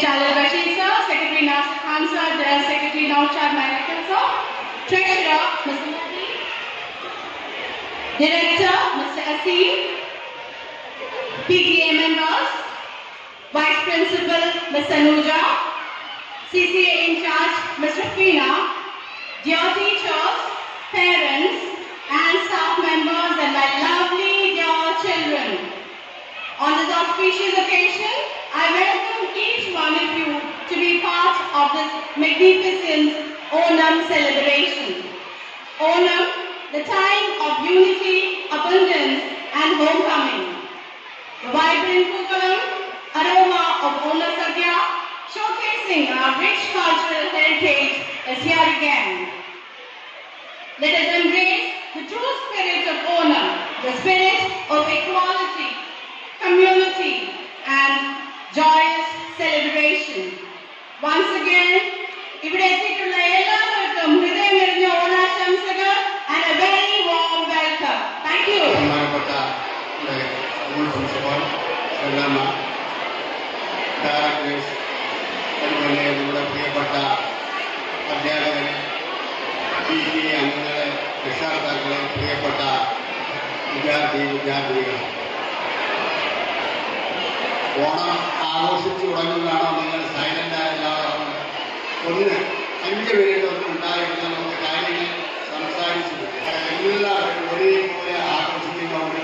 Chalet Bashir sir, Secretary Nasir Khan sir, General Secretary Naushad Manikal sir, Treasurer Mr. Nadeem, Director Mr. Asim, PTA members, Vice Principal Ms. Anuja, CCA in charge Mr. Feena, dear teachers, parents and staff members and my lovely dear children. On this auspicious occasion, I welcome each one of you to be part of this magnificent Onam celebration. Onam, the time of unity, abundance and homecoming. The vibrant Pookalam, aroma of Onam Sadhya, showcasing our rich cultural heritage is here again. Let us embrace the true spirit of Onam, the spirit of equality, community and joyous celebration. Once again, ഇവിടെ എത്തിയിട്ടുള്ള എല്ലാവർക്കും ഹൃദയം നിറഞ്ഞ ഓണാശംസകൾ and a very warm welcome. Thank you. ബഹുമാനപ്പെട്ട school principal, directors, അതുപോലെ നമ്മുടെ പ്രിയപ്പെട്ട അധ്യാപകരെ, PTA അംഗങ്ങളെ, രക്ഷാകർത്താക്കളെ, പ്രിയപ്പെട്ട വിദ്യാർത്ഥിനികൾ, ഓണം ആഘോഷിച്ചു തുടങ്ങുന്നതാണോ നിങ്ങൾ സൈലന്റ് ആയതാണ്? ഒന്ന് 5 മിനിറ്റ് ഒന്നും ഉണ്ടായിരുന്ന നമുക്ക് കാര്യങ്ങൾ സംസാരിച്ചു എല്ലാവരും ഒരേപോലെ ആഘോഷിക്കുന്ന ഒരു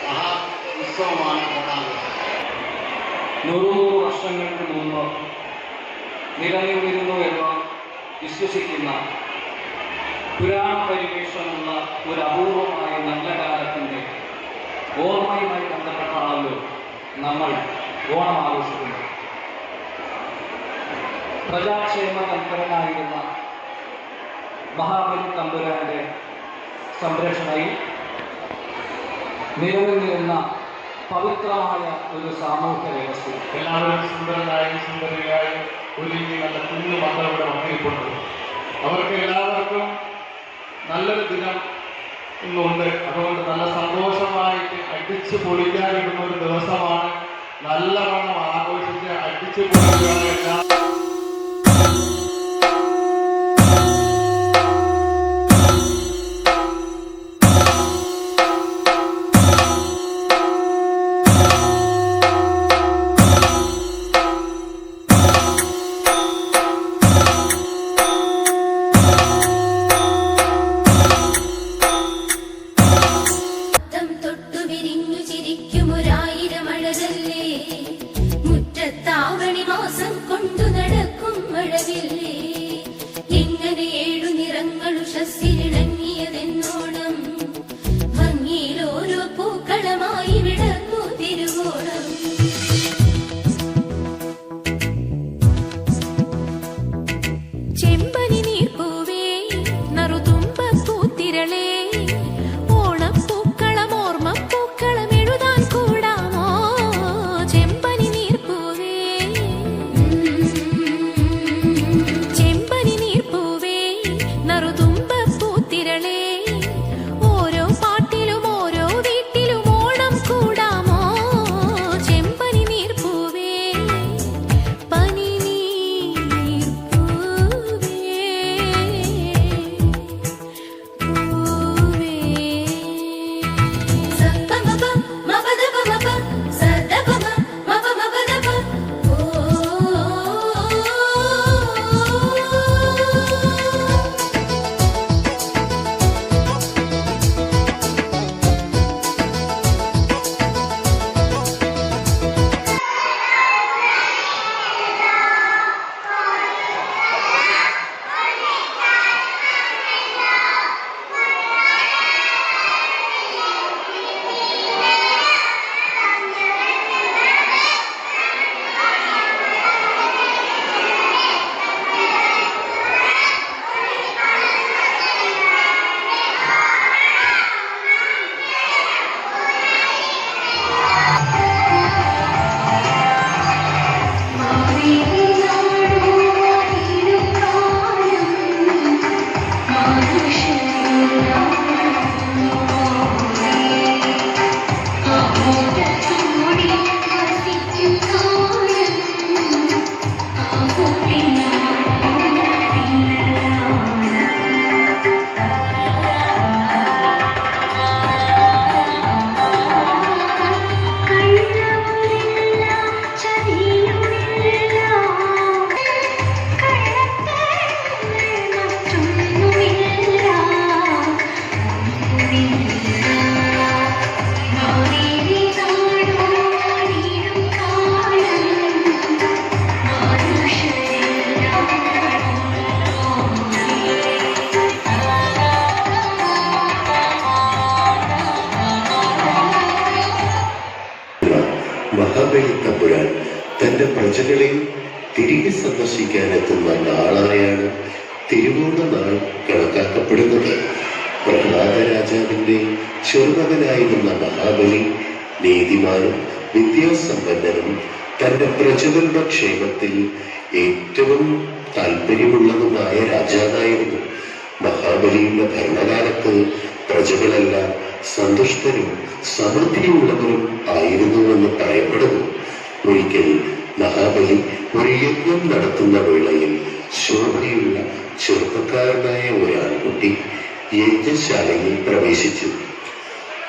മഹാ ഉത്സവമാണ് ഓണാഘോഷം. 100 വർഷങ്ങൾക്ക് മുമ്പ് നിലനിന്നിരുന്നു എന്ന് വിശ്വസിക്കുന്ന പുരാണ പരിവേഷമുള്ള ഒരു അപൂർവമായ നല്ല കാലത്തിൻ്റെ ഓർമ്മയുമായി ബന്ധപ്പെട്ടാണല്ലോ നമ്മൾ ഓണം ആഘോഷിക്കുന്നത്. പ്രജാക്ഷേമ തൽപരനായിരുന്ന മഹാബലി തമ്പുരാന്റെ സംരക്ഷണയിൽ നിലനിന്നിരുന്ന പവിത്രമായ ഒരു സാമൂഹ്യ വ്യവസ്ഥ. എല്ലാവരും സുന്ദരനായും സുന്ദരിയായും ഒരുങ്ങി നല്ല കുഞ്ഞു മക്കളുടെ വന്നിരിപ്പുണ്ട്. അവർക്ക് എല്ലാവർക്കും നല്ലൊരു ദിനം ഇന്നുണ്ട്. അതുകൊണ്ട് നല്ല സന്തോഷമായിട്ട് അടിച്ചു പൊളിക്കാനിടുന്ന ഒരു ദിവസമാണ്. നല്ലവണ്ണം ആഘോഷിച്ച് അടിച്ചു പൊളിക്കുക. പ്രജകളെ തിരികെ സന്ദർശിക്കാനെത്തുന്ന നാളായാണ് തിരുവോണ നാൾ കണക്കാക്കപ്പെടുന്നത്. പ്രഹ്ലാദ രാജാവിന്റെ ചെറുമകനായിരുന്ന മഹാബലി നീതിമാനും വിദ്യാസമ്പന്നനും തന്റെ പ്രജകളുടെ ക്ഷേമത്തിൽ ഏറ്റവും താല്പര്യമുള്ളതുമായ രാജാവായിരുന്നു. മഹാബലിയുടെ ഭരണകാലത്ത് പ്രജകളെല്ലാം സന്തുഷ്ടരും സമൃദ്ധിയുള്ളവരും ആയിരുന്നുവെന്ന് പറയപ്പെടുന്നു. ഒരിക്കൽ മഹാബലി ഒരു യജ്ഞം നടത്തുന്ന വേളയിൽ ശോഭയുള്ള ചെറുപ്പക്കാരനായ ഒരു ആൺകുട്ടി യജ്ഞശാലയിൽ പ്രവേശിച്ചു.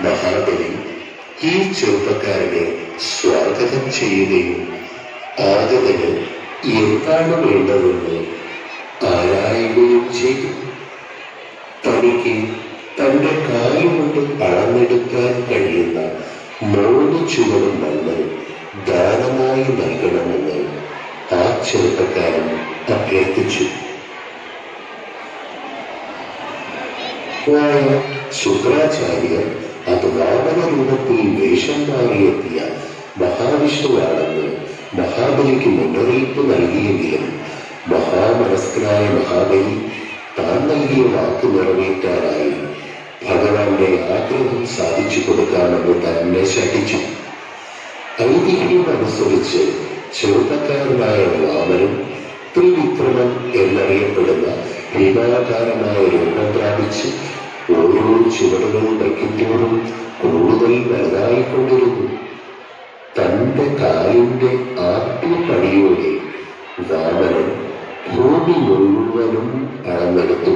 മഹാബലി ഈ ചെറുപ്പക്കാരനെ സ്വാഗതം ചെയ്യുകയും ആഗതന് എന്താണ് വേണ്ടതെന്ന് ആരായുകയും ചെയ്തു. തനിക്ക് തന്റെ കാലുകൊണ്ട് അളന്നെടുക്കാൻ കഴിയുന്ന 3 ചുവട് മണ്ണ് ദാനമായി നൽകണമെന്ന് ആ ചെറുപ്പക്കാരൻ അഭ്യർത്ഥിച്ചു. ശുക്രാചാര്യർ അത് വാമന രൂപത്തിൽ വേഷം മാറിയെത്തിയ മഹാവിഷ്ണുവാണെന്ന് മഹാബലിക്ക് മുന്നറിയിപ്പ് നൽകിയെങ്കിലും മഹാമനസ്കനായ മഹാബലി താൻ നൽകിയ വാക്ക് നിറവേറ്റാനായി ഭഗവാന്റെ ആഗ്രഹം സാധിച്ചു കൊടുക്കാമെന്ന് തന്നെ ശഠിച്ചു. ഐതിഹ്യം അനുസരിച്ച് ചെറുപ്പക്കാരനായ വാമനൻ ത്രിവിക്രമൻ എന്നറിയപ്പെടുന്ന ഭീമാകാരമായ രൂപം പ്രാപിച്ച് ഓരോ ചുവടുകൾ വയ്ക്കുമ്പോഴും കൂടുതൽ വലുതായിക്കൊണ്ടിരുന്നു. തന്റെ കാലിന്റെ ആദ്യപടിയോടെ വാമനൻ ഭൂമി മുഴുവനും അളന്നെടുത്തു.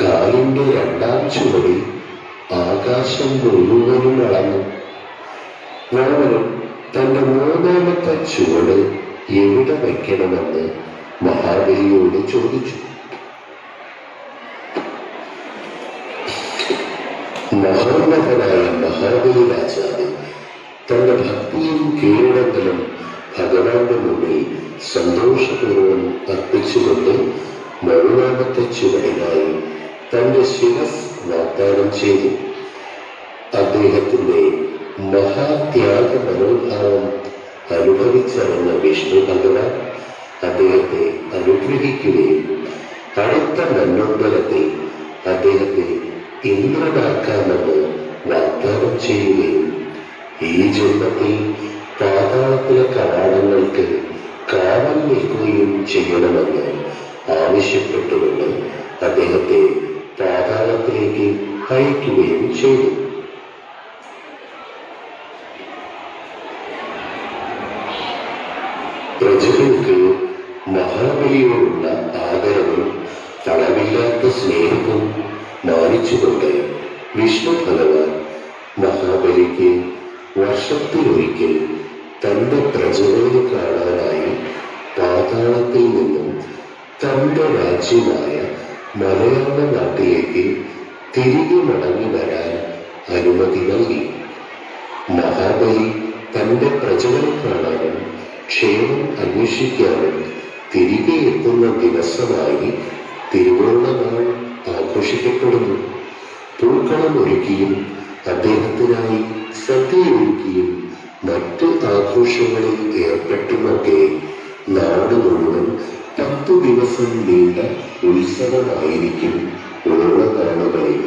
കാലിന്റെ 2ാം ചുവടിൽ ആകാശം മുഴുവനും അളന്നു. വാമനൻ തന്റെ 3ാമത്തെ ചുവട് എവിടെ വയ്ക്കണമെന്ന് മഹാബലിയോട് ചോദിച്ചു. മഹോന്നതനായ മഹാബലി രാജാവ് തന്റെ ഭക്തിയും കീഴടങ്ങലും ഭഗവാന്റെ മുന്നിൽ സന്തോഷപൂർവ്വം അർപ്പിച്ചുകൊണ്ട് 3ാമത്തെ ചുവടിനായി തന്റെ ശിരസ് വാഗ്ദാനം ചെയ്തു. അദ്ദേഹത്തിന്റെ മഹാത്യാഗ മനോഭാവം അനുഭവിച്ചറിഞ്ഞ വിഷ്ണു ഭഗവാൻ അദ്ദേഹത്തെ അനുഗ്രഹിക്കുകയും അടുത്ത മന്വന്തരത്തിൽ അദ്ദേഹത്തെ ഇന്ദ്രനാക്കാമെന്ന് വാഗ്ദാനം ചെയ്യുകയും ഈ ജന്മത്തിൽ പാതാളത്തിലെ കവാടങ്ങൾക്ക് കാവൽ നിൽക്കുകയും ചെയ്യണമെന്ന് ആവശ്യപ്പെട്ടുകൊണ്ട് അദ്ദേഹത്തെ പാതാളത്തിലേക്ക് അയക്കുകയും ചെയ്തു. പ്രജകൾക്ക് മഹാബലിയോടുള്ള ആദരവും തളവില്ലാത്ത സ്നേഹവും മാനിച്ചുകൊണ്ട് വിഷ്ണു ഭഗവാൻ മഹാബലിക്ക് വർഷത്തിലൊരിക്കൽ തന്റെ പ്രജകളെ കാണാനായി പാതാളത്തിൽ നിന്നും തന്റെ രാജ്യമായ മലയാള നാട്ടിലേക്ക് തിരികെ മടങ്ങി വരാൻ അനുമതി നൽകി. മഹാബലി തന്റെ പ്രജകളെ കാണാനും ക്ഷേമം അന്വേഷിക്കാനും തിരികെ എത്തുന്ന ദിവസമായി തിരുവോണ നാൾ ആഘോഷിക്കപ്പെടുന്നു. പൂക്കളം ഒരുക്കിയും അദ്ദേഹത്തിനായി സദ്യയൊരുക്കിയും മറ്റ് ആഘോഷങ്ങളിൽ ഏർപ്പെട്ടുമൊക്കെ നാട് മുഴുവൻ 10 ദിവസം നീണ്ട ഉത്സവമായിരിക്കും ഓണനാളുകളിൽ.